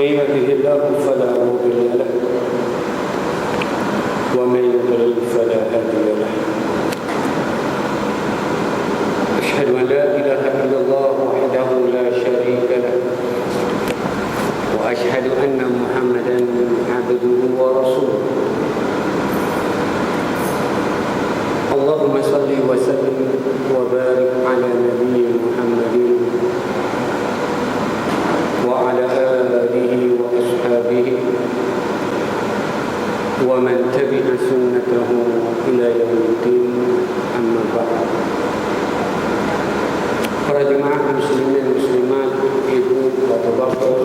من يهده الله فلا مضل له ومن يضلل فلا هادي له. أشهد أن لا إله إلا الله وحده لا شريك له وأشهد أن محمدا عبده ورسوله. اللهم صل وسلم وبارك على نبينا محمد وعلى آله وأصحابه ومن تبع سنته إلى يوم الدين. أما بعد. Para jemaah muslimin muslimat, ibu, bapak-bapak,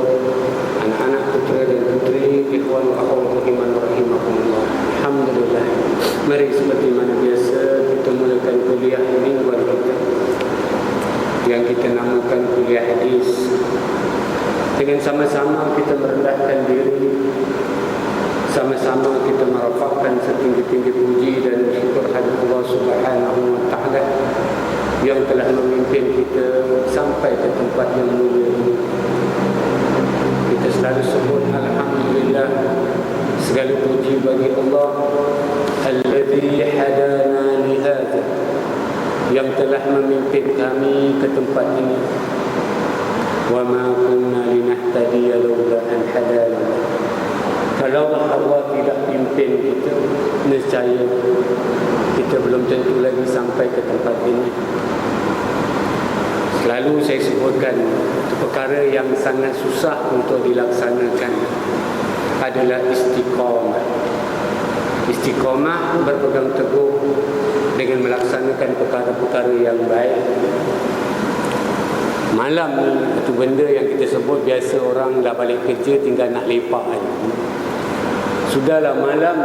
anak-anak, putra dan putri, ikhwan wa akhwat iman rahimakumullah. Alhamdulillah. Mari seperti mana biasa kita mulakan kuliah mingguan kita yang kita namakan kuliah hadis. Dengan sama-sama kita merendahkan diri, sama-sama kita merafakkan setinggi-tinggi puji dan syukur hadirat Allah Subhanahu wa taala yang telah memimpin kita sampai ke tempat yang mulia ini. Kita selalu sebut alhamdulillah, segala puji bagi Allah alladzi hadana li hadza, yang telah memimpin kami ke tempat ini. Wa ma kunna linahtadiya laula an hadana. Kalau Allah tidak pimpin kita, nescaya kita belum tentu lagi sampai ke tempat ini. Selalu saya sebutkan, perkara yang sangat susah untuk dilaksanakan adalah istiqamah. Istiqamah berpegang teguh dengan melaksanakan perkara-perkara yang baik. Malam ni, itu benda yang kita sebut biasa orang dah balik kerja tinggal nak lepak aja. Sudahlah malam,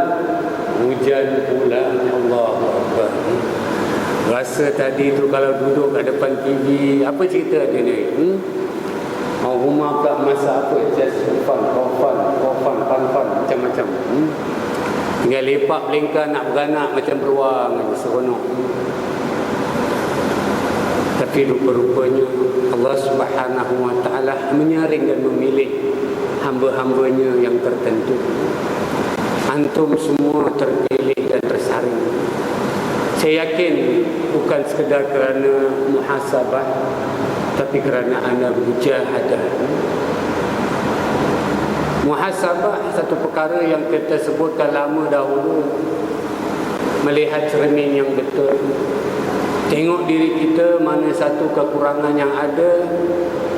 hujan pula, Allahu Akbar. Rasa tadi tu kalau duduk kat depan TV, apa cerita dia ni? Rumah pula masak apa? Just fun, macam-macam. Tinggal lepak belengkar nak beranak macam beruang, seronok. Tapi rupa-rupanya Allah Subhanahu wa taala menyaring dan memilih hamba-hambanya yang tertentu. Antum semua terpilih dan tersaring. Saya yakin bukan sekadar kerana muhasabah, tapi kerana anda mujahadah. Muhasabah satu perkara yang kita sebutkan lama dahulu. Melihat cermin yang betul, tengok diri kita mana satu kekurangan yang ada,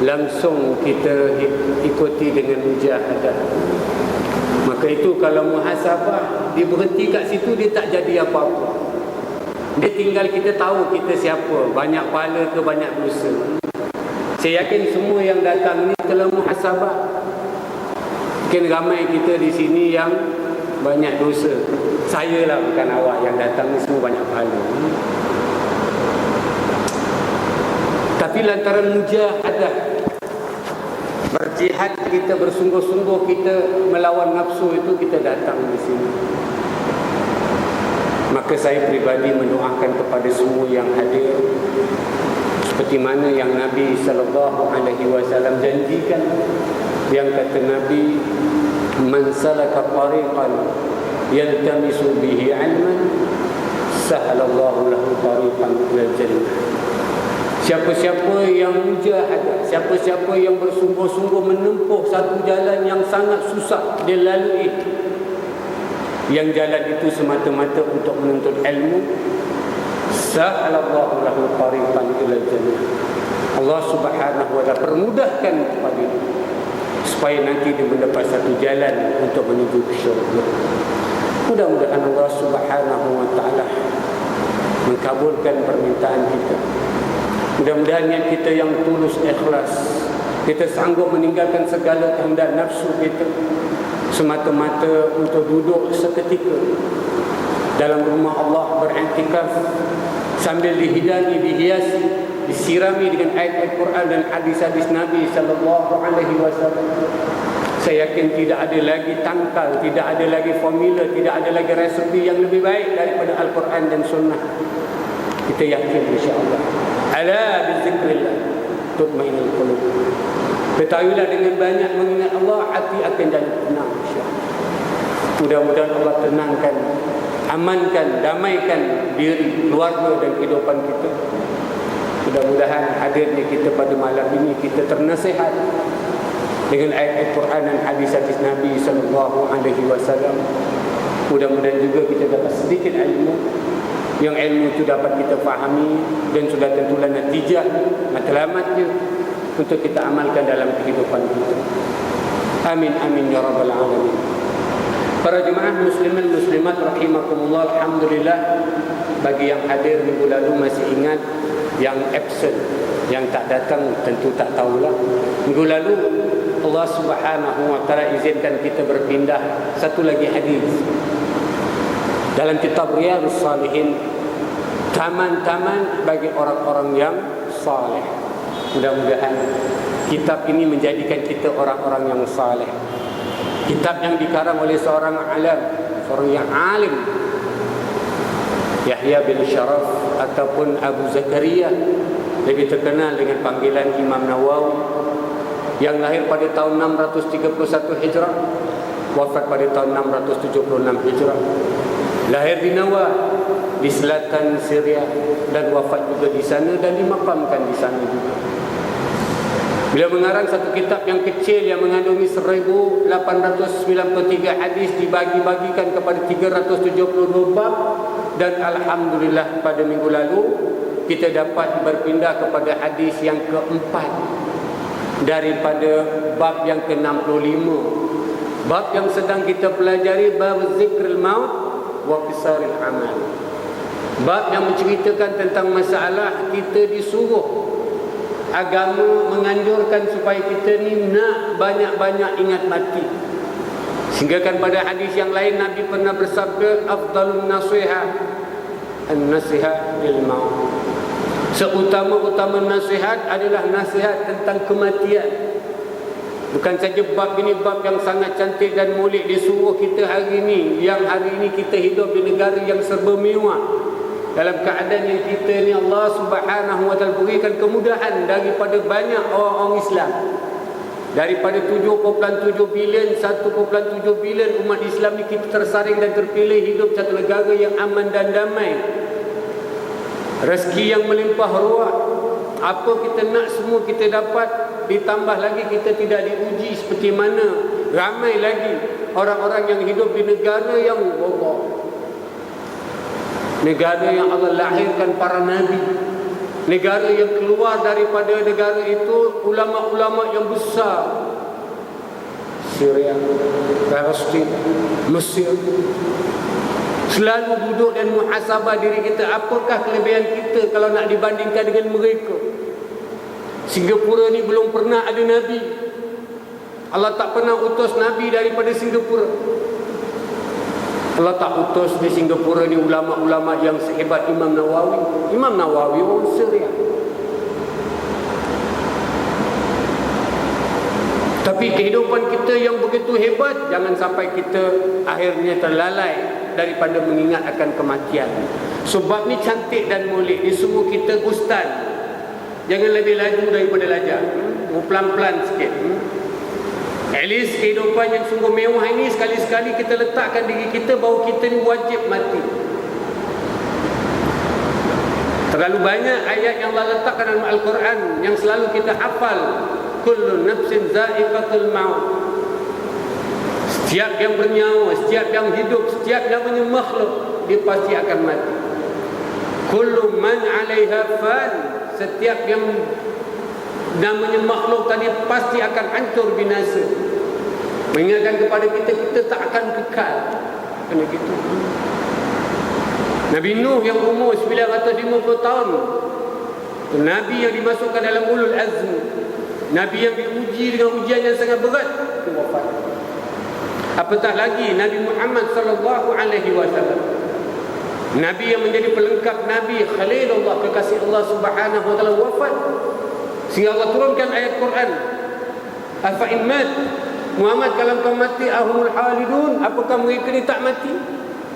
langsung kita ikuti dengan mujahadah. Maka itu kalau muhasabah, dia berhenti kat situ, dia tak jadi apa-apa. Dia tinggal kita tahu kita siapa, banyak pahala ke banyak dosa. Saya yakin semua yang datang ni telah muhasabah. Mungkin ramai kita di sini yang banyak dosa. Saya lah, bukan awak yang datang ni, semua banyak pahala. Tapi lantaran mujahadah, berjihad kita, bersungguh-sungguh kita melawan nafsu itu, kita datang di sini. Maka saya pribadi mendoakan kepada semua yang hadir, seperti mana yang Nabi SAW janjikan, yang kata Nabi, man salaka tariqan yaltamisu bihi ilman sahalallahu lahu tariqan ila jannah. Siapa-siapa yang mujahadah, siapa-siapa yang bersungguh-sungguh menempuh satu jalan yang sangat susah dia lalui, yang jalan itu semata-mata untuk menuntut ilmu, sahalallahu lahu tariqan ila jannah. Allah Subhanahu wa taala permudahkan kepada dia supaya nanti dia mendapat satu jalan untuk menuju ke syurga. Mudah-mudahan Allah Subhanahu wa taala mengabulkan permintaan kita. Mudah-mudahan niat kita yang tulus ikhlas, kita sanggup meninggalkan segala kehendak nafsu kita semata-mata untuk duduk seketika dalam rumah Allah beriktikaf sambil dihidani, dihiasi, disirami dengan ayat-ayat Quran dan hadis-hadis Nabi sallallahu alaihi wasallam. Saya yakin tidak ada lagi tangkal, tidak ada lagi formula, tidak ada lagi resepi yang lebih baik daripada Al-Quran dan Sunnah. Kita yakin insya-Allah. Ala bizikrillah tutma'innul qulub. Ketahuilah dengan banyak mengingat Allah, hati akan jadi tenang, insya-Allah. Mudah-mudahan Allah tenangkan, amankan, damaikan diri, keluarga dan kehidupan kita. Mudah-mudahan hadirnya kita pada malam ini kita ternasihat dengan ayat Al-Quran dan hadis-hadis Nabi SAW. Mudah-mudahan juga kita dapat sedikit ilmu, yang ilmu itu dapat kita fahami dan sudah tentulah natijah, matlamatnya untuk kita amalkan dalam kehidupan kita. Amin amin ya rabbal alamin. Para jemaah muslimin muslimat rahimakumullah, alhamdulillah bagi yang hadir minggu lalu masih ingat, yang absent, yang tak datang tentu tak tahulah. Minggu lalu Allah Subhanahu wa taala izinkan kita berpindah satu lagi hadis dalam kitab Riyadhus Shalihin, taman-taman bagi orang-orang yang saleh. Mudah-mudahan kitab ini menjadikan kita orang-orang yang saleh. Kitab yang dikarang oleh seorang alim, seorang yang alim, Yahya bin Sharaf ataupun Abu Zakaria, lebih terkenal dengan panggilan Imam Nawawi, yang lahir pada tahun 631 Hijrah, wafat pada tahun 676 Hijrah. Lahir di Nawa, di selatan Syria, dan wafat juga di sana dan dimakamkan di sana juga. Beliau mengarang satu kitab yang kecil yang mengandungi 1893 hadis, dibagi-bagikan kepada 372 bab, dan alhamdulillah pada minggu lalu kita dapat berpindah kepada hadis yang keempat daripada bab yang ke-65. Bab yang sedang kita pelajari, bab zikrul maut wa qisaril amal. Bab yang menceritakan tentang masalah kita disuruh, agama menganjurkan supaya kita ni nak banyak-banyak ingat mati. Sehingga kan pada hadis yang lain Nabi pernah bersabda, afdalun nasihat an-nasihat lil maut. Seutama-utama nasihat adalah nasihat tentang kematian. Bukan saja bab ini bab yang sangat cantik dan mulia disuruh kita hari ini, yang hari ini kita hidup di negara yang serba mewah, dalam keadaan yang kita ni Allah Subhanahu wa taala berikan kemudahan daripada banyak orang-orang Islam. Daripada 7.7 bilion, 1.7 bilion umat Islam ni kita tersaring dan terpilih hidup satu negara yang aman dan damai. Rezeki yang melimpah ruah. Apa kita nak semua kita dapat. Ditambah lagi kita tidak diuji seperti mana ramai lagi orang-orang yang hidup di negara yang Allah, negara yang Allah lahirkan para nabi, negara yang keluar daripada negara itu ulama-ulama yang besar. Syria, Palestin, Mesir. Selalu duduk dan muhasabah diri kita, apakah kelebihan kita kalau nak dibandingkan dengan mereka. Singapura ni belum pernah ada nabi. Allah tak pernah utus nabi daripada Singapura. Allah tak utus di Singapura ni ulama-ulama yang sehebat Imam Nawawi. Imam Nawawi orang Syria. Tapi kehidupan kita yang begitu hebat, jangan sampai kita akhirnya terlalai daripada mengingat akan kematian. Sebab ni cantik dan mulia, disuruh kita gustan. Jangan lebih laju daripada lajak. Pelan-pelan sikit. At least kehidupan yang sungguh mewah ini, sekali-sekali kita letakkan diri kita bahawa kita ni wajib mati. Terlalu banyak ayat yang Allah letakkan dalam Al-Quran yang selalu kita hafal. Kullu nafsin za'iqatul maut. Setiap yang bernyawa, setiap yang hidup, setiap namanya makhluk, dia pasti akan mati. Kullu man 'alaiha fan. Setiap yang namanya makhluk tadi pasti akan hancur binasa. Mengingatkan kepada kita, kita tak akan kekal. Kena gitu. Nabi Nuh yang umur 950 tahun, Nabi yang dimasukkan dalam ulul azm, Nabi yang diuji dengan ujian yang sangat berat, itu wafat. Apatah lagi Nabi Muhammad sallallahu alaihi wasallam, Nabi yang menjadi pelengkap Nabi, Khalilullah, kekasih Allah Subhanahu wa taala, wafat. Sehingga Allah turunkan ayat Quran, afa in mat, Muhammad kalau kau mati ahumul halidun, apakah mereka ni tak mati?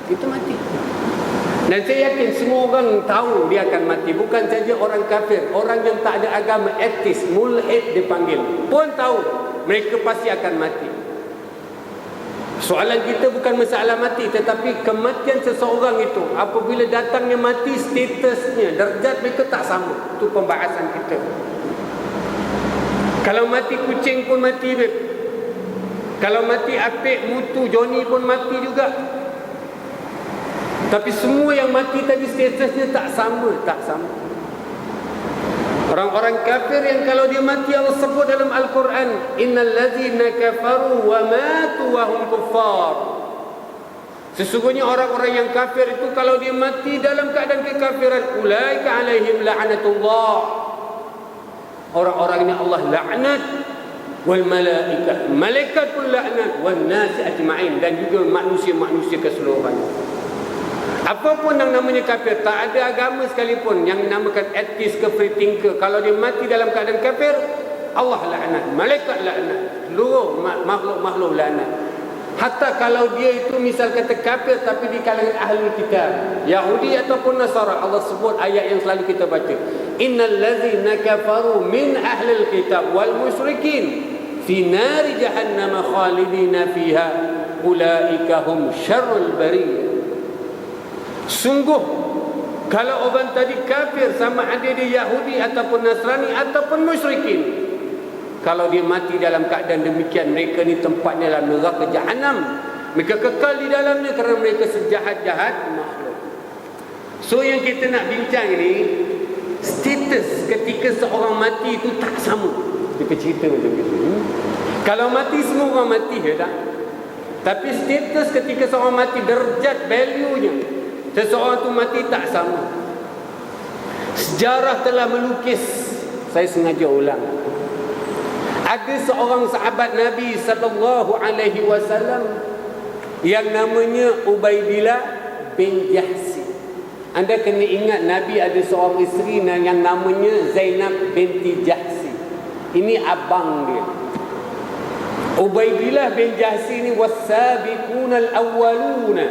Kita mati. Dan saya yakin semua orang tahu dia akan mati. Bukan saja orang kafir, orang yang tak ada agama, etis, mulhid dipanggil, pun tahu mereka pasti akan mati. Soalan kita bukan masalah mati, tetapi kematian seseorang itu, apabila datangnya mati, statusnya, darjat mereka tak sama. Itu pembahasan kita. Kalau mati kucing pun mati, babe. Kalau mati apik, mutu, Johnny pun mati juga. Tapi semua yang mati tadi statusnya tak sama. Orang-orang kafir yang kalau dia mati, Allah sebut dalam Al-Quran, innal ladzina kafaru wa matu wa hum kuffar. Sesungguhnya orang-orang yang kafir itu kalau dia mati dalam keadaan kekafiran, ulaika alaihim la'natullah. Orang-orang ini Allah laknat, wal malaikah, malaikat pun laknat, wan nasi ajma'in, dan juga manusia-manusia keseluruhannya. Apapun yang namanya kafir, tak ada agama sekalipun yang dinamakan atheist ke free thinker, kalau dia mati dalam keadaan kafir, Allah laknat, malaikat laknat, seluruh makhluk-makhluk laknat. Hatta kalau dia itu misal kata kafir tapi di kalangan ahli kitab, Yahudi ataupun Nasara, Allah sebut ayat yang selalu kita baca, innal ladzina kafaru min ahli kitab wal musyrikin fi nari jahannam khalidina fiha ulaika hum syarrul bariyah. Sungguh kalau orang tadi kafir, sama ada dia Yahudi ataupun Nasrani ataupun musyrikin, kalau dia mati dalam keadaan demikian, mereka ni tempatnya dalam neraka Jahannam. Mereka kekal di dalamnya kerana mereka sejahat-jahat makhluk. So yang kita nak bincang ni, status ketika seorang mati itu tak sama. Kita cerita macam itu. Kalau mati semua orang mati ya tak? Tapi status ketika seorang mati, derajat, value-nya, seseorang tu mati tak sama. Sejarah telah melukis, saya sengaja ulang. Ada seorang sahabat Nabi sallallahu alaihi wasallam yang namanya Ubaidillah bin Jahsi. Anda kena ingat Nabi ada seorang isteri yang namanya Zainab binti Jahsi. Ini abang dia. Ubaidillah bin Jahsi ni was-sabiqunal awwaluna,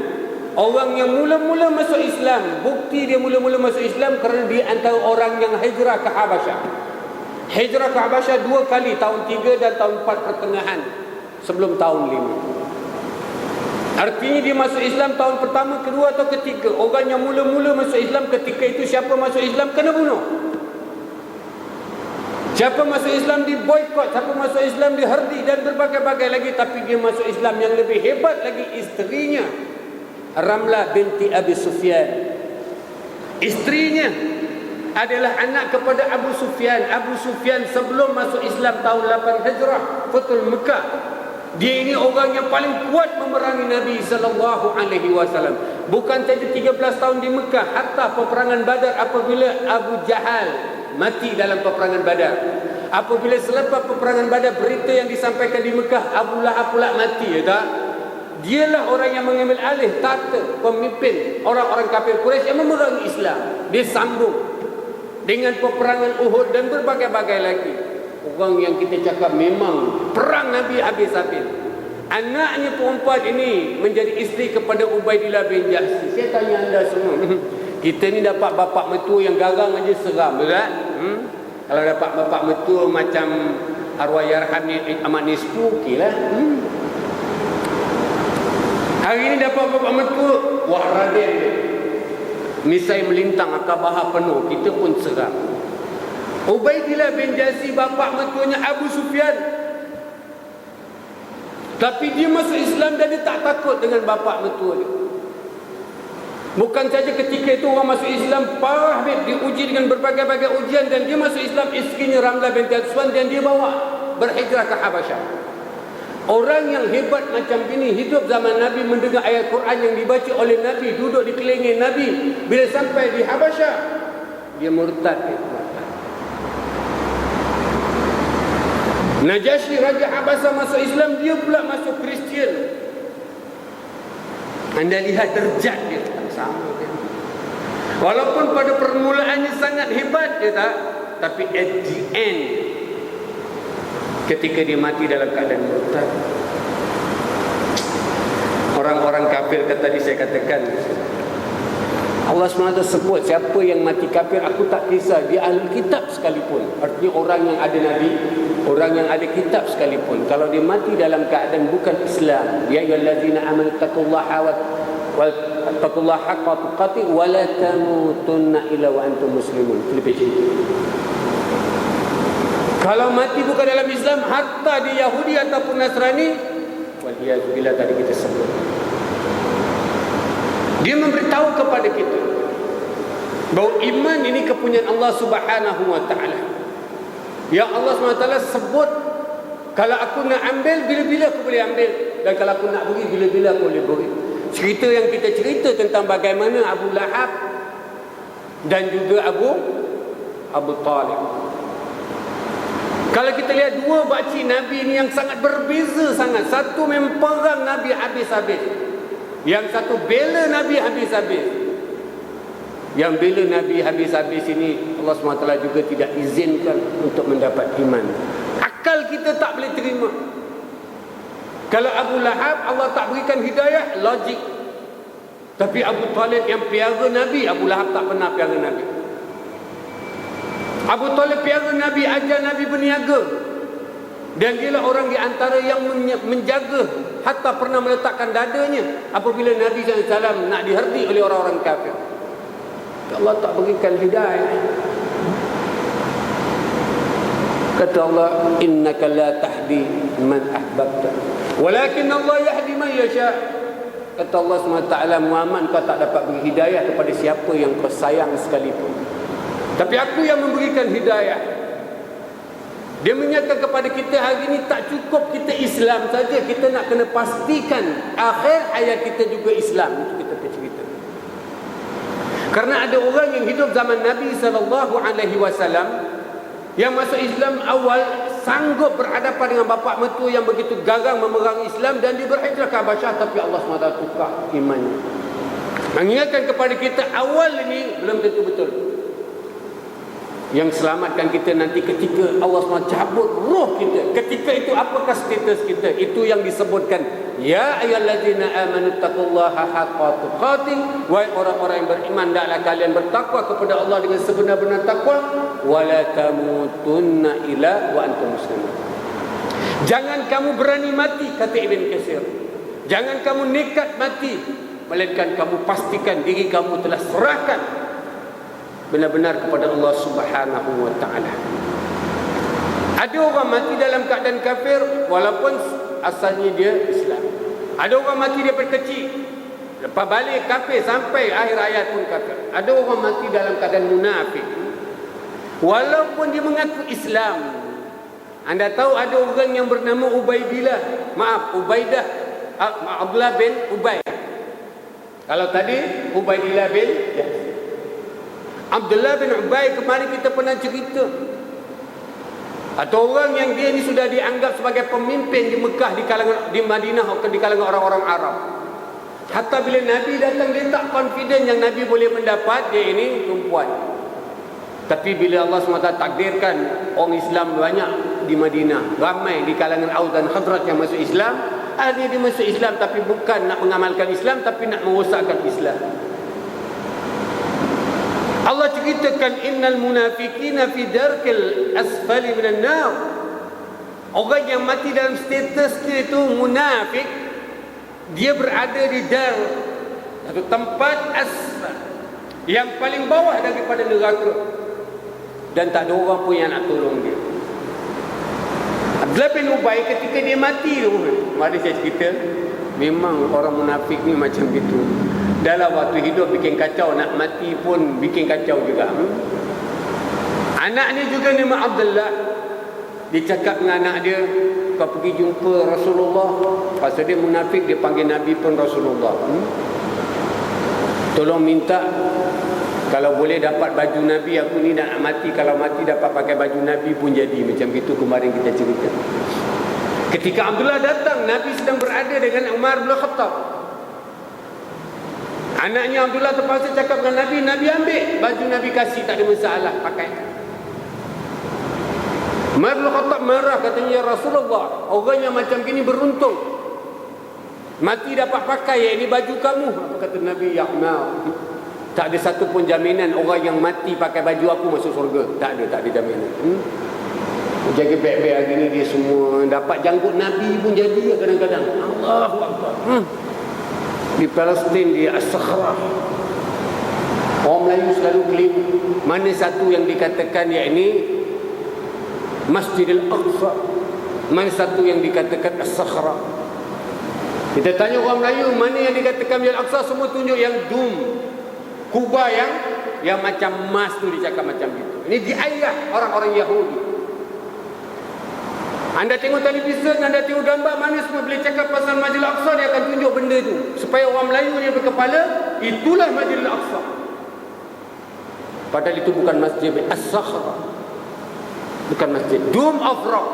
orang yang mula-mula masuk Islam. Bukti dia mula-mula masuk Islam kerana dia antara orang yang hijrah ke Habasyah. Hijrah ke Habasyah 2 kali, tahun 3 dan tahun 4 pertengahan sebelum tahun 5. Artinya dia masuk Islam tahun pertama, kedua atau ketiga. Orang yang mula-mula masuk Islam ketika itu, siapa masuk Islam kena bunuh. Siapa masuk Islam diboykot, siapa masuk Islam diherdi dan berbagai-bagai lagi. Tapi dia masuk Islam, yang lebih hebat lagi, isterinya Ramlah binti Abi Sufyan. Isterinya adalah anak kepada Abu Sufyan. Abu Sufyan sebelum masuk Islam tahun 8 Hijrah, Fathul Mekah. Dia ini orang yang paling kuat memerangi Nabi sallallahu alaihi wasallam. Bukan saja 13 tahun di Mekah, hatta peperangan Badar apabila Abu Jahal mati dalam peperangan Badar. Apabila selepas peperangan Badar berita yang disampaikan di Mekah, Abu Lahab pula mati, ya tak? Dialah orang yang mengambil alih tata pemimpin orang-orang kafir Quraisy yang memerangi Islam. Dia sambung dengan peperangan Uhud dan berbagai-bagai lagi. Orang yang kita cakap memang perang Nabi habis-habis. Anaknya perempuan ini menjadi isteri kepada Ubaidillah bin Jahsi. Saya tanya anda semua, kita ni dapat bapak mertua yang garang aja seram, betul? Kalau dapat bapak mertua macam arwah yarham ni Ahmad Nispu, okeylah. Hari ini dapat bapak mertua, wah Raden, misai melintang akabah penuh, kita pun seram. Ubaidillah bin Jahsi bapak mertuanya Abu Sufyan. Tapi dia masuk Islam dan dia tak takut dengan bapak mertua dia. Bukan saja ketika itu orang masuk Islam parah, diuji dengan berbagai-bagai ujian, dan dia masuk Islam, isterinya Ramlah binti Sufyan, dan dia bawa berhijrah ke Habasyah. Orang yang hebat macam ini hidup zaman Nabi, mendengar ayat Quran yang dibaca oleh Nabi, duduk di kelengin Nabi. Bila sampai di Habasyah, dia murtad. Najasyi Raja Habasyah masuk Islam, dia pula masuk Kristian. Anda lihat derajat dia tak sama kan? Walaupun pada permulaannya sangat hebat, dia tak, tapi at the end, ketika dia mati dalam keadaan murtad. Orang-orang kafir tadi saya katakan, Allah SWT sebut siapa yang mati kafir, aku tak kisah dia ahli kitab sekalipun. Artinya orang yang ada Nabi, orang yang ada kitab sekalipun, kalau dia mati dalam keadaan bukan Islam, ya ayyuhallazina amanu taqullaha wa taqullaha haqqa tuqatih wa la tamutunna illa wa antum muslimun. Lebih cerita. Kalau mati bukan dalam Islam, hatta dia Yahudi ataupun Nasrani, waliyadzubillah tadi kita sebut, dia memberitahu kepada kita bahawa iman ini kepunyaan Allah Subhanahu wa taala. Ya Allah SWT sebut, kalau aku nak ambil, bila-bila aku boleh ambil, dan kalau aku nak beri, bila-bila aku boleh beri. Cerita yang kita cerita tentang bagaimana Abu Lahab dan juga Abu Talib. Kalau kita lihat dua pakcik Nabi ini yang sangat berbeza sangat. Satu memang perang Nabi habis-habis, yang satu bela Nabi habis-habis. Yang bela Nabi habis-habis ini Allah SWT juga tidak izinkan untuk mendapat iman. Akal kita tak boleh terima. Kalau Abu Lahab Allah tak berikan hidayah, logik. Tapi Abu Talib yang piara Nabi, Abu Lahab tak pernah piara Nabi. Abu Talib piara Nabi, ajar Nabi berniaga. Dan dialah orang di antara yang menjaga, hatta pernah meletakkan dadanya apabila Nabi SAW nak diherdi oleh orang-orang kafir. Allah tak berikan hidayah. Kata Allah, innaka la tahdi man ahbabta, walakin Allah yahdi man yasha. Kata Allah SWT, Muhammad, kau tak dapat beri hidayah kepada siapa yang kau sayang sekalipun, tapi aku yang memberikan hidayah. Dia menyatakan kepada kita hari ini tak cukup kita Islam saja, kita nak kena pastikan akhir hayat kita juga Islam. Itu kita cerita. Karena ada orang yang hidup zaman Nabi SAW yang masuk Islam awal, sanggup berhadapan dengan bapa mertua yang begitu garang memerangi Islam, dan dia berhijrah ke Habasyah, tapi Allah SWT tukar imannya. Mengingatkan kepada kita awal ini belum tentu betul. Yang selamatkan kita nanti ketika Allah SWT cabut roh kita. Ketika itu apakah status kita? Itu yang disebutkan, ya ayyuhallazina amanu taqullaha haqqa tuqatih, wahai orang-orang yang beriman, hendaklah kalian bertakwa kepada Allah dengan sebenar-benar takwa, wala tamutunna illa wa antum muslimun. Jangan kamu berani mati, kata Ibn Katsir. Jangan kamu nekat mati, melainkan kamu pastikan diri kamu telah serahkan benar-benar kepada Allah Subhanahu wa taala. Ada orang mati dalam keadaan kafir walaupun asalnya dia Islam. Ada orang mati daripada kecil, lepas balik kafir sampai akhir hayat pun kafir. Ada orang mati dalam keadaan munafik walaupun dia mengaku Islam. Anda tahu ada orang yang bernama Ubaidah, Abdullah bin Ubay. Kalau tadi Ubaidillah bin Abdullah bin Ubay, kemarin kita pernah cerita. Atau orang yang dia ni sudah dianggap sebagai pemimpin di Mekah, di Madinah, atau di kalangan orang-orang Arab. Hatta bila Nabi datang, dia tak confident yang Nabi boleh mendapat dia ini perempuan. Tapi bila Allah SWT takdirkan orang Islam banyak di Madinah, ramai di kalangan Aus dan Khazraj yang masuk Islam, akhirnya dia masuk Islam, tapi bukan nak mengamalkan Islam, tapi nak merosakkan Islam. Allah ceritakan, innal munafiqina fi darkil asfali minan nar. Orang yang mati dalam status dia itu munafik, dia berada di dar, satu tempat asfal, yang paling bawah daripada neraka, dan tak ada orang pun yang nak tolong dia. Abdullah bin Ubay ketika dia mati tu, mari saya cerita, memang orang munafik ni macam gitu. Dalam waktu hidup bikin kacau, nak mati pun bikin kacau juga. Anaknya juga nama Abdullah. Dia cakap dengan anak dia, kau pergi jumpa Rasulullah. Pasal dia munafik, dia panggil Nabi pun Rasulullah. Tolong minta, kalau boleh dapat baju Nabi, aku ni nak mati. Kalau mati dapat pakai baju Nabi pun jadi. Macam itu kemarin kita cerita. Ketika Abdullah datang, Nabi sedang berada dengan Umar bin Khattab. Anaknya Abdullah terpaksa cakap dengan Nabi, Nabi ambil baju Nabi kasih, tak ada masalah, pakai. Umar bin Khattab marah, katanya, ya Rasulullah, orang yang macam gini beruntung, mati dapat pakai, ya ini baju kamu. Apa kata Nabi? Ya Umar, Tak ada satu pun jaminan orang yang mati pakai baju aku masuk surga. Tak ada jaminan. Jaga baik-baik hari ni dia semua dapat janggut Nabi pun jadi kadang-kadang. Allahu Akbar. Di Palestin, di As-Sakhrah, orang Melayu selalu klaim mana satu yang dikatakan yakni Masjidil Aqsa, mana satu yang dikatakan As-Sakhrah. Kita tanya orang Melayu mana yang dikatakan Masjidil Aqsa, semua tunjuk yang dum kubah yang macam emas tu, dicakap macam itu. Ini diayah orang-orang Yahudi. Anda tengok televisyen, anda tengok gambar, mana semua boleh cakap pasal Masjidil Aqsa, dia akan tunjuk benda tu supaya orang Melayu dia berkepala itulah Masjidil Aqsa. Padahal itu bukan masjid As-Sakhrah, bukan masjid, Dome of Rock.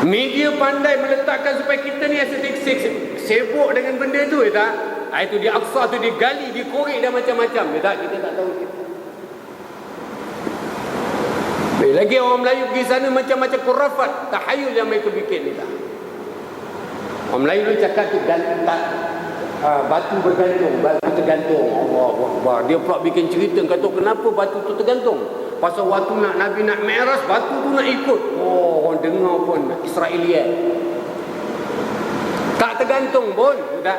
Media pandai meletakkan supaya kita ni sibuk dengan benda tu, ya tak? Itu di Aqsa tu digali, dikorek dan macam-macam, ya tak? Kita tak tahu. Lagi orang Melayu pergi sana macam-macam kurafat, tahayul yang mereka bikin ni tak. Orang Melayu tu cakap tu batu bergantung, batu tergantung. Allahu Akbar. Dia pula bikin cerita, kata kenapa batu tu tergantung? Pasal waktu Nabi nak Mi'raj, batu tu nak ikut. Oh, orang dengar pun Israeliat. Tak tergantung pun, tak.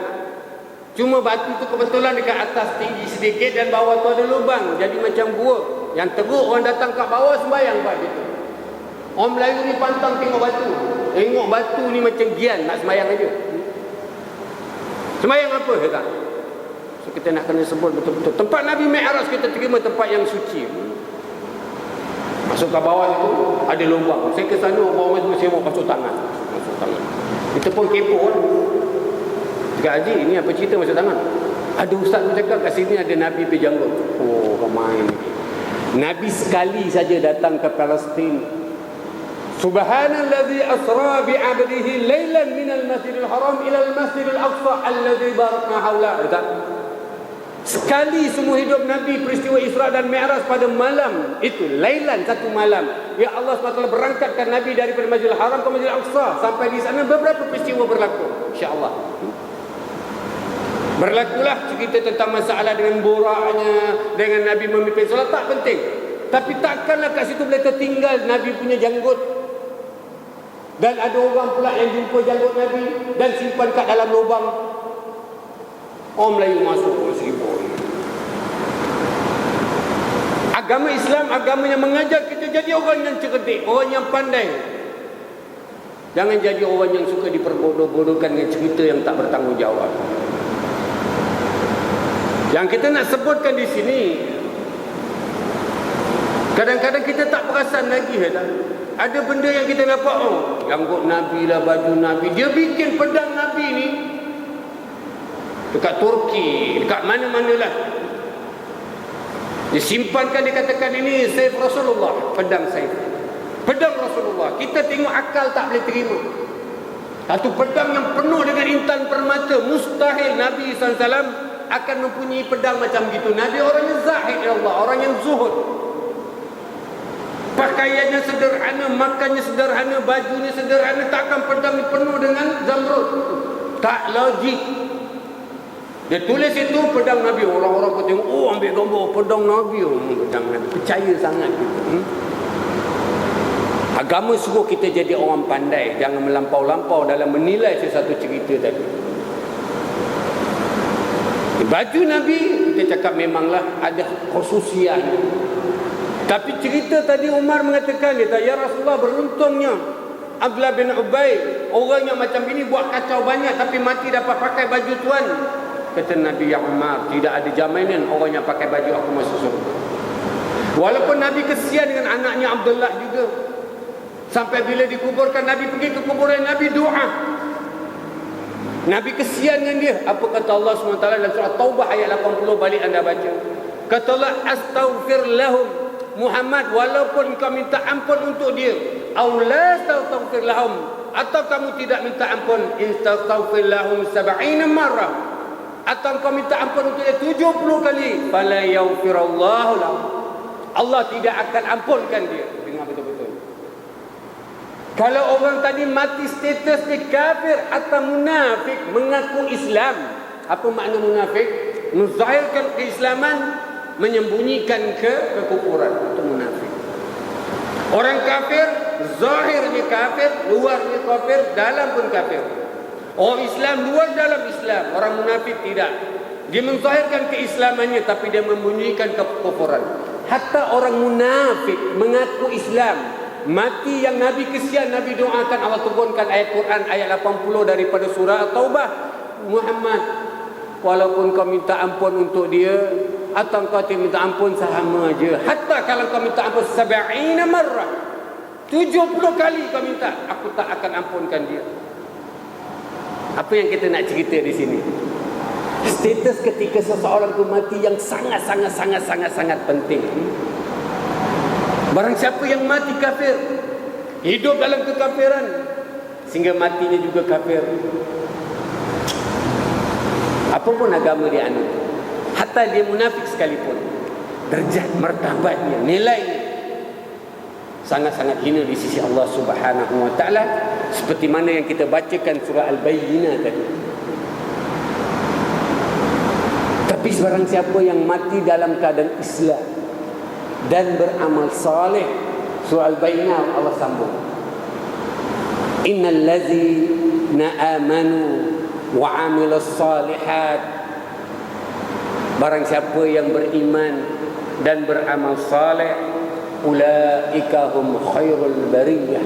Cuma batu tu kebetulan dekat atas tinggi sedikit dan bawah tu ada lubang, jadi macam gua. Yang teruk orang datang kat bawah sembahyang buat gitu. Orang Melayu ni pantang tengok batu. Tengok batu ni macam gian, nak sembahyang aja. Sembahyang apa ke tak? So kita nak kena sebut betul-betul. Tempat Nabi Mi'raj kita terima tempat yang suci. Masuk ke bawah tu ada lubang. Saya ke sana orang-orang semua sibuk masuk tangan. Kita pun kepo kan. Cakap, Haji, ini apa cerita masuk tangan? Ada ustaz pun cakap kat sini ada Nabi pergi janggut. Oh, ramai ni. Nabi sekali saja datang ke Palestin. Subhanallazi asra bi'abdihi lailan minal masjidil haram ilal masjidil aqsa alladzi barakna haula. Sekali semua hidup Nabi peristiwa Isra dan Mi'raj pada malam itu, lailan, satu malam. Ya Allah SWT berangkatkan Nabi daripada Masjidil Haram ke Masjidil Aqsa. Sampai di sana beberapa peristiwa berlaku, insya-Allah. Berlakulah cerita tentang masalah dengan boraknya, dengan Nabi memimpin solat, tak penting. Tapi takkanlah kat situ boleh tertinggal Nabi punya janggut. Dan ada orang pula yang jumpa janggut Nabi dan simpan kat dalam lubang. Orang Melayu masuk sibuk. Agama Islam agama yang mengajar kita jadi orang yang cerdik, orang yang pandai. Jangan jadi orang yang suka diperbodoh-bodohkan dengan cerita yang tak bertanggungjawab. Yang kita nak sebutkan di sini, kadang-kadang kita tak perasan lagi. Ada benda yang kita dapat, janggut Nabi lah, baju Nabi. Dia bikin pedang Nabi ni dekat Turki, dekat mana-mana lah. Disimpankan, dikatakan ini saif Rasulullah, pedang saif, pedang Rasulullah. Kita tengok akal tak boleh terima. Satu pedang yang penuh dengan intan permata. Mustahil Nabi SAW akan mempunyai pedang macam gitu. Nabi orang yang zahid, ya Allah, orang yang zuhud. Pakaiannya sederhana, makannya sederhana, bajunya sederhana. Takkan pedang ni penuh dengan zamrud? Tak logik. Dia tulis itu pedang Nabi. Orang-orang pun tengok, oh ambil gambar pedang Nabi. Pedang Nabi, percaya sangat gitu. Agama suruh kita jadi orang pandai. Jangan melampau-lampau dalam menilai sesuatu cerita tadi. Baju Nabi kita cakap memanglah ada khususiat. Tapi cerita tadi Umar mengatakan, dia kata, ya Rasulullah, beruntungnya Abdullah bin Ubay, orang yang macam ini buat kacau banyak tapi mati dapat pakai baju tuan. Kata Nabi, ya Umar, tidak ada jaminan orang yang pakai baju aku masuk surga. Walaupun Nabi kesian dengan anaknya Abdullah juga. Sampai bila dikuburkan, Nabi pergi ke kuburan, Nabi doa. Nabi kesian dengan dia. Apa kata Allah SWT dalam surah Taubah ayat 80, balik anda baca. Kata Allah, astaghfir lahum Muhammad, walaupun kau minta ampun untuk dia, aw la astaghfir lahum, atau kamu tidak minta ampun, astaghfir lahum 70 marrah, atau kau minta ampun untuk dia 70 kali, fala yaghfirullahu lahum, Allah tidak akan ampunkan dia. Dengar betul-betul. Kalau orang tadi mati status dia kafir atau munafik, mengaku Islam, Apa makna munafik? Menzahirkan keislaman, menyembunyikan kekufuran. Itu munafik. Orang kafir, zahirnya kafir, luarnya kafir, dalam pun kafir. Orang Islam, luar dalam Islam. Orang munafik tidak. Dia menzahirkan keislamannya, tapi dia membunyikan kekufuran. Hatta orang munafik mengaku Islam, mati yang Nabi kesian, Nabi doakan, Allah turunkan ayat Quran ayat 80 daripada surah Taubah. Muhammad, walaupun kau minta ampun untuk dia atau kau tidak minta ampun, sama aja. Hatta kalau kau minta ampun 70 marrah, 70 kali kau minta, aku tak akan ampunkan dia. Apa yang kita nak cerita di sini? Status ketika seseorang itu mati yang sangat penting. Barang siapa yang mati kafir, hidup dalam kekafiran, sehingga matinya juga kafir, apapun agama dia anut, hatta dia munafik sekalipun, derajat martabatnya, nilainya sangat hina di sisi Allah Subhanahu wa taala, seperti mana yang kita bacakan surah Al-Bayyinah tadi. Tapi barang siapa yang mati dalam keadaan Islam dan beramal saleh, surah Al-Bayyinah Allah sambung, innal ladzina amanu wa 'amilus salihat, barang siapa yang beriman dan beramal saleh, ulaika hum khairul bariyah,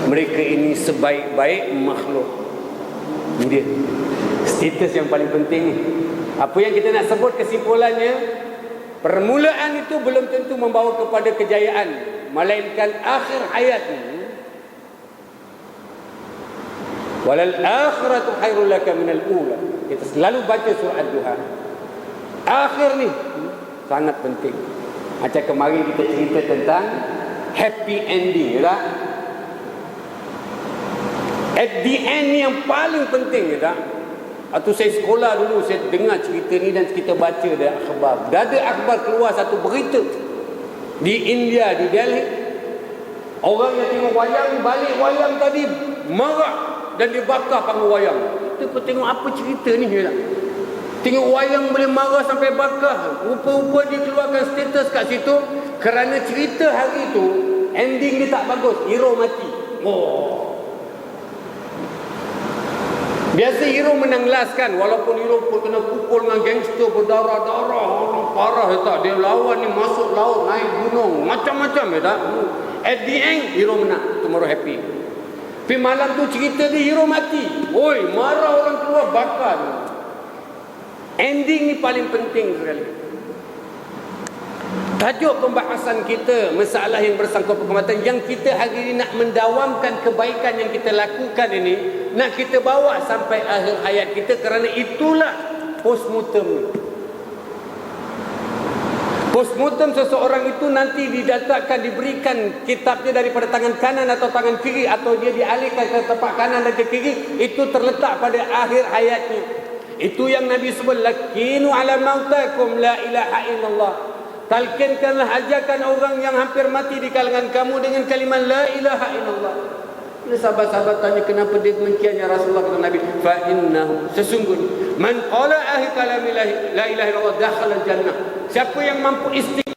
mereka ini sebaik-baik makhluk. Ini dia status yang paling penting ni. Apa yang kita nak sebut kesimpulannya, permulaan itu belum tentu membawa kepada kejayaan, melainkan akhir hayat ni. Walal akhiratu khairul laka minal ula. Kita selalu baca surah Ad-Duha. Akhir ni sangat penting. Macam kemarin kita cerita tentang happy ending, tak? At the end ni yang paling penting, tak? Atau saya sekolah dulu, saya dengar cerita ni dan kita baca dari akhbar. Dah ada akhbar keluar satu berita di India, di Delhi. Orang yang tengok wayang, balik wayang tadi marah dan dibakar panggung wayang. Kita pun tengok apa cerita ni, tak? Tengok wayang boleh marah sampai bakar. Rupa-rupa dia keluarkan status kat situ kerana cerita hari tu ending dia tak bagus, hero mati. Biasa hero menang last kan, walaupun hero pun kena pukul dengan gangster berdarah-darah, orang parah tak, dia lawan ni masuk laut, naik gunung, macam-macam tak. At the end hero menang, tomorrow happy. Tapi malam tu cerita dia hero mati. Oi, marah orang keluar, bakar. Ending ni paling penting sekali. Tajuk pembahasan kita, masalah yang bersangkut perkhidmatan, yang kita hari ini nak mendawamkan kebaikan yang kita lakukan ini, nak kita bawa sampai akhir hayat kita, kerana itulah postmortem. Postmortem seseorang itu nanti didatangkan, diberikan kitabnya daripada tangan kanan atau tangan kiri, atau dia dialihkan ke tempat kanan dan ke kiri, itu terletak pada akhir hayatnya. Itu yang Nabi sebut, lakinu ala mautakum la ilaha illallah. Talkinkanlah, ajarkan orang yang hampir mati di kalangan kamu dengan kalimat la ilaha illallah. Bila sahabat-sahabat tanya kenapa dia demikian ya Rasulullah, kata Nabi, fa innahu, sesungguhnya man qala ahli kalami la ilaha illallah dakhala jannah. Siapa yang mampu istiqamah